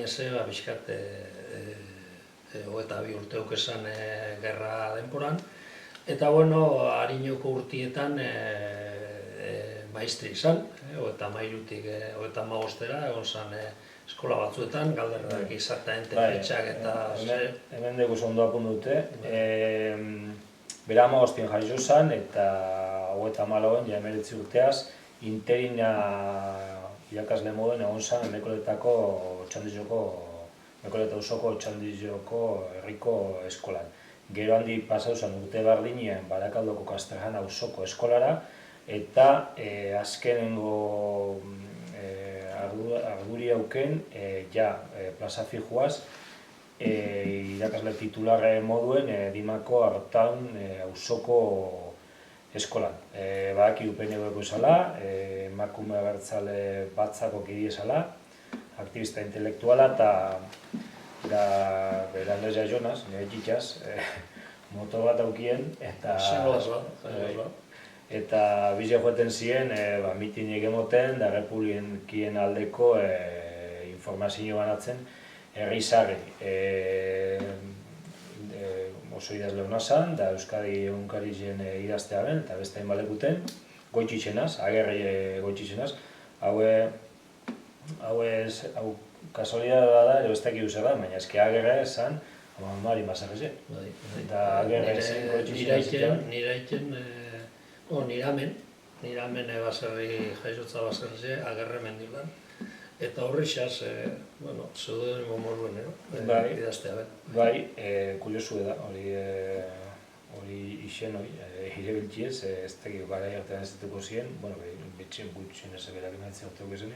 gaineze, pixkat, eta bi urteuk esan gerra denporan. Eta, bueno, harinoko urtietan maistri izan, eta mairutik, eta magostera, egon zan eskola batzuetan, galderrak izartaente fetxak eta... Hemen dugu ondo apundute. Bera amagostien jaio zan, eta hogeita hamalauen, ja 19 urteaz, interina irakasle moduen egon zan Mekoletako Otxandizoko, Mekoleta auzoko Otxandizoko herriko eskolan. Gero handi pasau zan urte bardinen Barakaldoko Kasterjan auzoko eskolara, eta azkenengo arduri auken, plaza fijuaz, irakasle titularre moduen Dimako Artaun auzoko eskolan. Badaki UPNB-ko esala, emakume abertzale batzako kide esala, aktivista intelektuala, eta Berandes Jonas, nire txitxaz, motor bat aukien, eta bize joeten ziren mitinek emoten, da republikien aldeko informazio banatzen, herri-zarri oso idazle hona zan, da Euskadi egunkarien idaztea ben, eta beste hain balekuten, goitxitzenaz, agerri goitxitzenaz, hau kasualidadea da, ero ez dakik zer da, baina eski agerra zan, Mari Mazarreze. Eta agerra zen goitxitzenaz. Niramen jaizotza Bazarreze, agerre mendilan. Eta horri xaz, pseudonimo moduen, idaztea ben. Bai, kuriosue da, hori isen hirebiltziez, ez dakik gara hartan ez dituko ziren, betxen gutxen ez berak ematzen urteko zen,